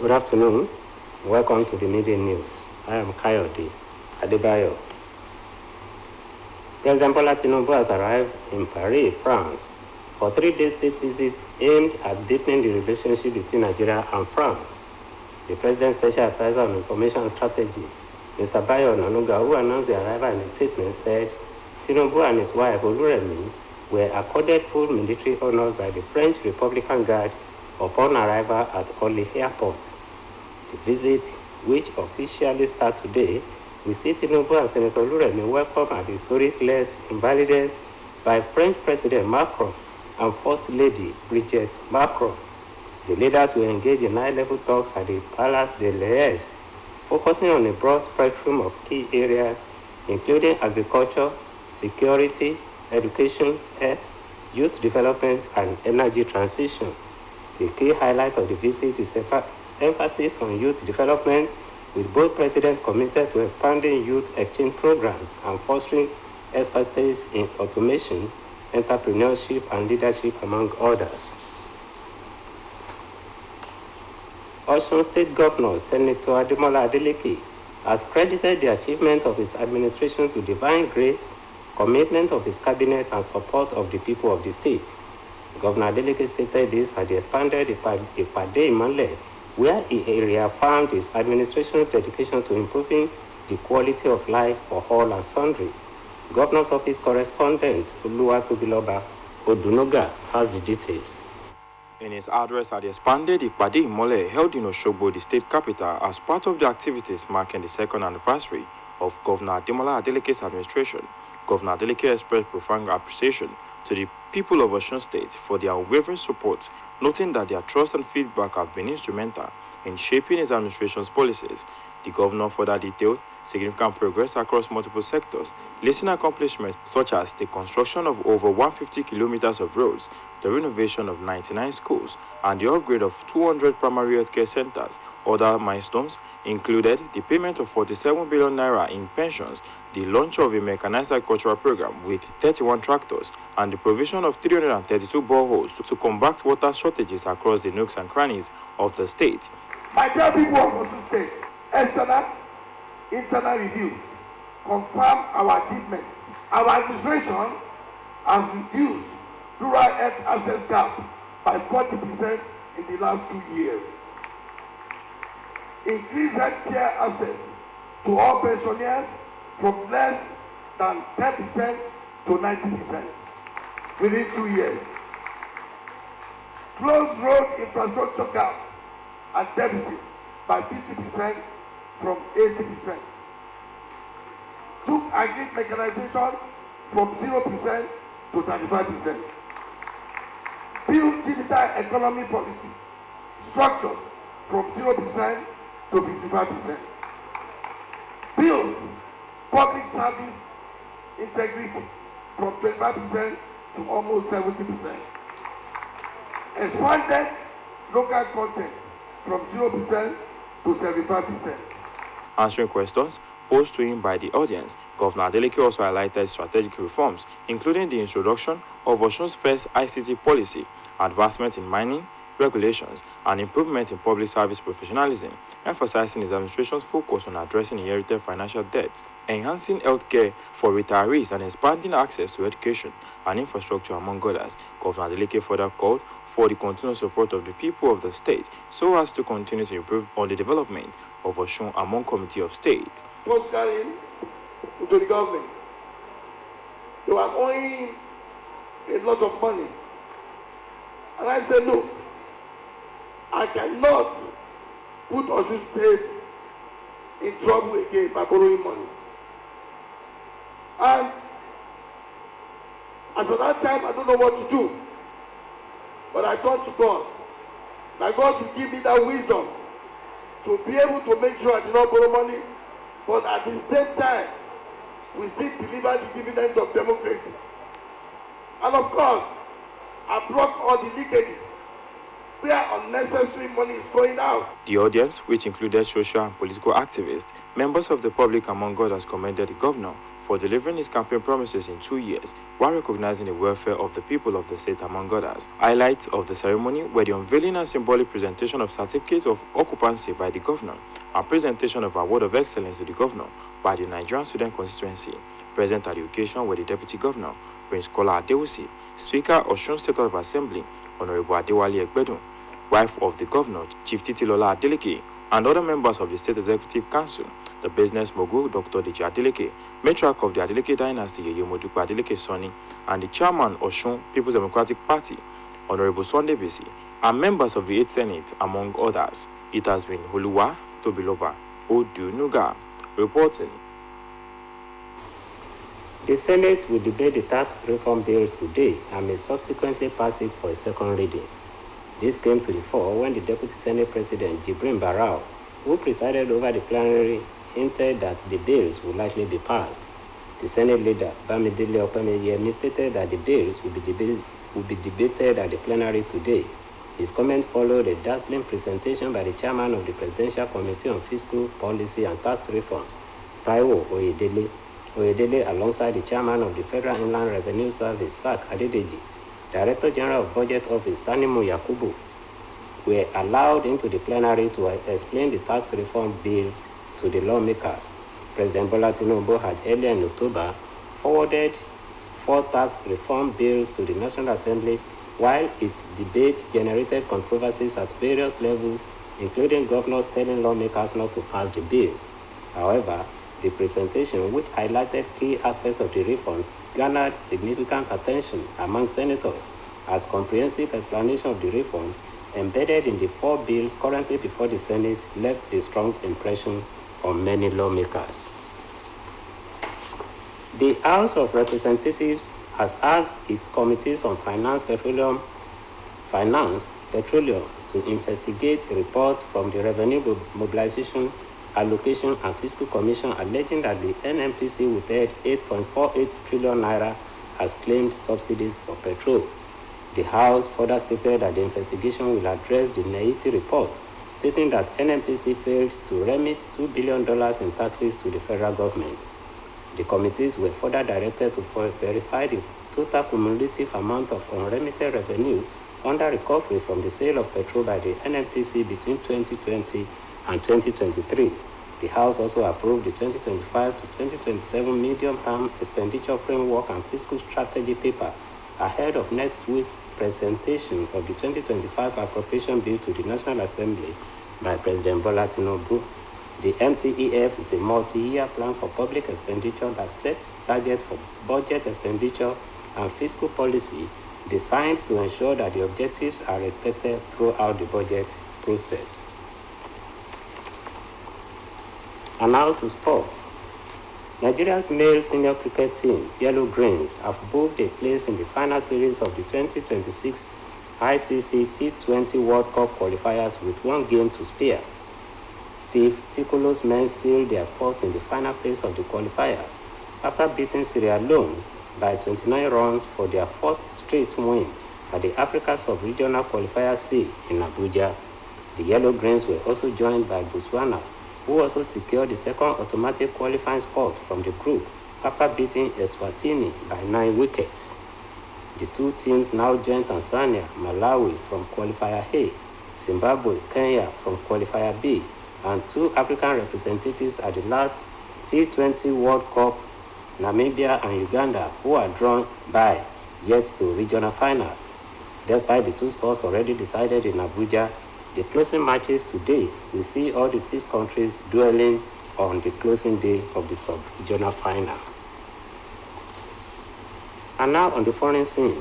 Good afternoon. Welcome to the Media News. I am Kayode Adebayo. President Bola Tinubu has arrived in Paris, France, for 3-day state visit aimed at deepening the relationship between Nigeria and France. The President's Special Advisor on Information Strategy, Mr. Bayo Nanuga, who announced the arrival in a statement, said Tinubu and his wife Oluremi were accorded full military honors by the French Republican Guard upon arrival at Orly Airport. The visit, which officially starts today, will see Tinubu and Senator Oluremi welcome at the historic Les Invalides by French President Macron and First Lady Brigitte Macron. The leaders will engage in high-level talks at the Palace de Liège, focusing on a broad spectrum of key areas, including agriculture, security, education, health, youth development, and energy transition. The key highlight of the visit is emphasis on youth development, with both presidents committed to expanding youth exchange programs and fostering expertise in automation, entrepreneurship, and leadership, among others. Osun State Governor Senator Adeleke has credited the achievement of his administration to divine grace, commitment of his cabinet, and support of the people of the state. Governor Adeleke stated this at the expanded Ipade Imale, where he reaffirmed his administration's dedication to improving the quality of life for all and sundry. Governor's office correspondent Oluwatobiloba Odunoga has the details. In his address at the expanded Ipade Imole held in Osogbo, the state capital, as part of the activities marking the second anniversary of Governor Ademola Adeleke's administration, Governor Adeleke expressed profound appreciation to the people of Osun State for their unwavering support, noting that their trust and feedback have been instrumental in shaping his administration's policies. The governor further detailed significant progress across multiple sectors, listing accomplishments such as the construction of over 150 kilometers of roads, the renovation of 99 schools, and the upgrade of 200 primary healthcare centers. Other milestones included the payment of 47 billion naira in pensions, the launch of a mechanized agricultural program with 31 tractors, and the provision of 332 boreholes to combat water shortages across the nooks and crannies of the state. My dear people of Osun State, external, internal reviews confirm our achievements. Our administration has reduced rural health access gap by 40% in the last 2 years. Increased healthcare access to all pensioners from less than 10% to 90% within 2 years. Closed road infrastructure gap and deficit by 50% from 80%. Took agri mechanization from 0% to 35%. Build digital economy policy structures from 0% to 55%. Build public service integrity from 25% to almost 70%. Expanded local content from 0% to 75%. Answering questions posed to him by the audience, Governor Adeleke also highlighted strategic reforms, including the introduction of Osun's first ICT policy, advancement in mining regulations, and improvement in public service professionalism, emphasizing his administration's focus on addressing inherited financial debts, enhancing healthcare for retirees, and expanding access to education and infrastructure, among others. Governor Adeleke further called for the continuous support of the people of the state so as to continue to improve on the development of Osun among Committee of State. Was carrying into the government. They were owing a lot of money. And I said, look, I cannot put Osun State in trouble again by borrowing money. And as at that time, I don't know what to do. But I turned to God. That God should give me that wisdom to be able to make sure I do not borrow money, but at the same time, we still deliver the dividends of democracy. And of course, I block all the leakages where unnecessary money is going out. The audience, which included social and political activists, members of the public, among others, commended the governor for delivering his campaign promises in 2 years while recognizing the welfare of the people of the state, among others. Highlights of the ceremony were the unveiling and symbolic presentation of certificates of occupancy by the governor and presentation of Award of Excellence to the governor by the Nigerian Student Constituency. Present at the occasion were the Deputy Governor, Prince Kola Adewusi, Speaker Osun State of Assembly, Honorable Adewale Ekbedun, wife of the Governor, Chief Titilola Adeleke, and other members of the State Executive Council, the business mogul Dr. Deji Adeleke, matriarch of the Adeleke dynasty Yeye Modupe Adeleke Soni, and the chairman Osun People's Democratic Party, Honorable Sunday Bisi, and members of the 8th Senate, among others. It has been Huluwa Tobiloba Odunuga reporting. The Senate will debate the tax reform bills today and may subsequently pass it for a second reading. This came to the fore when the Deputy Senate President, Jibrin Barau, who presided over the plenary, hinted that the bills would likely be passed. The Senate leader, Bamidele Opemeyemi, stated that the bills will be debated at the plenary today. His comment followed a dazzling presentation by the chairman of the Presidential Committee on Fiscal Policy and Tax Reforms, Taiwo Oyedele, alongside the chairman of the Federal Inland Revenue Service, SAC Adedeji, Director General of Budget Office, Tanimu Yakubu, were allowed into the plenary to explain the tax reform bills to the lawmakers. President Bola Tinubu had earlier in October forwarded 4 tax reform bills to the National Assembly, while its debate generated controversies at various levels, including governors telling lawmakers not to pass the bills. However, the presentation, which highlighted key aspects of the reforms, garnered significant attention among senators, as comprehensive explanation of the reforms embedded in the 4 bills currently before the Senate left a strong impression on many lawmakers. The House of Representatives has asked its committees on finance, petroleum, to investigate reports from the Revenue Mobilization, Allocation and Fiscal Commission alleging that the NNPC withheld 8.48 trillion naira as claimed subsidies for petrol. The House further stated that the investigation will address the NEITI report, stating that NNPC failed to remit $2 billion in taxes to the federal government. The committees were further directed to verify the total cumulative amount of unremitted revenue under recovery from the sale of petrol by the NNPC between 2020 and 2023. The House also approved the 2025 to 2027 medium-term expenditure framework and fiscal strategy paper ahead of next week's presentation of the 2025 appropriation bill to the National Assembly by President Bola Tinubu. The MTEF is a multi-year plan for public expenditure that sets targets for budget expenditure and fiscal policy designed to ensure that the objectives are respected throughout the budget process. And now to sports. Nigeria's male senior cricket team, Yellow Greens, have booked a place in the final series of the 2026 ICC T20 World Cup qualifiers with 1 game to spare. Steve Tikolo's men sealed their spot in the final phase of the qualifiers after beating Sierra Leone by 29 runs for their 4th straight win at the Africa Sub-Regional Qualifier C in Abuja. The Yellow Greens were also joined by Botswana, who also secured the second automatic qualifying spot from the group after beating Eswatini by 9 wickets. The 2 teams now join Tanzania, Malawi from qualifier A, Zimbabwe, Kenya from qualifier B, and 2 African representatives at the last T20 World Cup, Namibia and Uganda, who are drawn by yet to regional finals. Despite the 2 spots already decided in Abuja, the closing matches today will see all the 6 countries dueling on the closing day of the sub-regional final. And now on the foreign scene,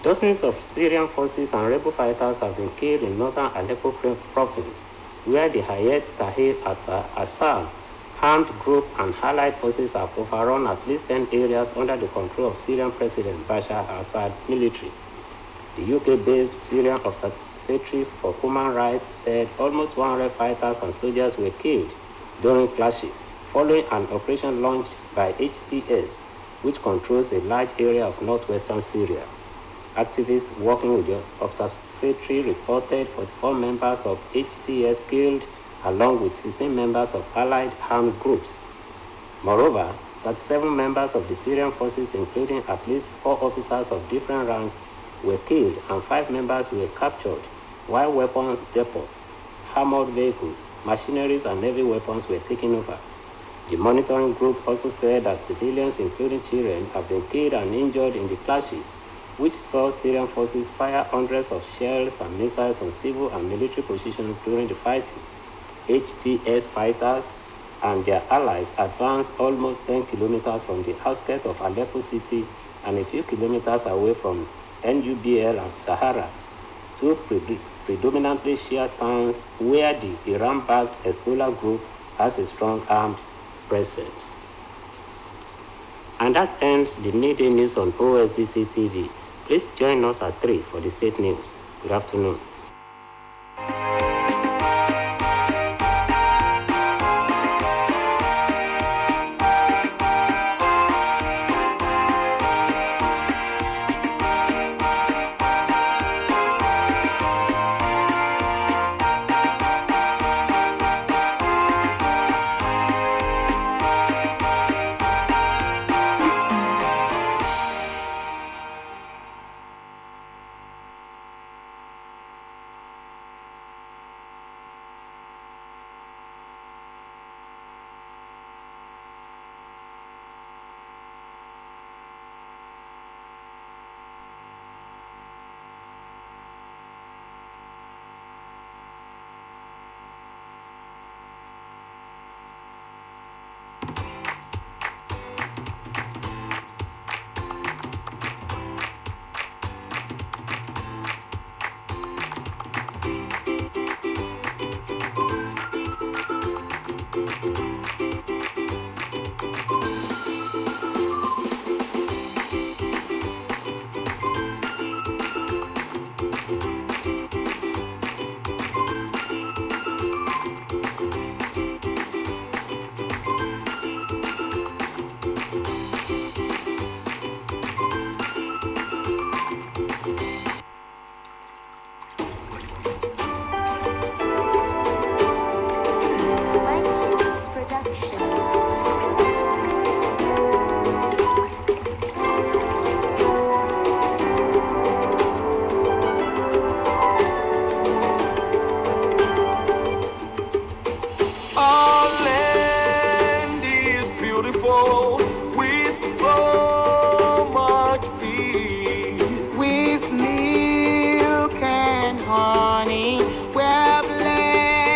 dozens of Syrian forces and rebel fighters have been killed in northern Aleppo province, where the Hayat Tahrir al-Assad armed group and allied forces have overrun at least 10 areas under the control of Syrian President Bashar al-Assad military. The UK-based Syrian Observatory for Human Rights said almost 100 fighters and soldiers were killed during clashes, following an operation launched by HTS, which controls a large area of northwestern Syria. Activists working with the observatory reported 44 members of HTS killed, along with 16 members of allied armed groups. Moreover, 37 members of the Syrian forces, including at least 4 officers of different ranks, were killed and 5 members were captured, while weapons depots, armored vehicles, machineries, and heavy weapons were taken over. The monitoring group also said that civilians, including children, have been killed and injured in the clashes, which saw Syrian forces fire hundreds of shells and missiles on civil and military positions during the fighting. HTS fighters and their allies advanced almost 10 kilometers from the outskirts of Aleppo city and a few kilometers away from NUBL and Sahara, 2 predominantly Shia towns where the Iran-backed Hezbollah group has a strong armed presence. And that ends the midday news on OSBC TV. Please join us at 3 for the state news. Good afternoon.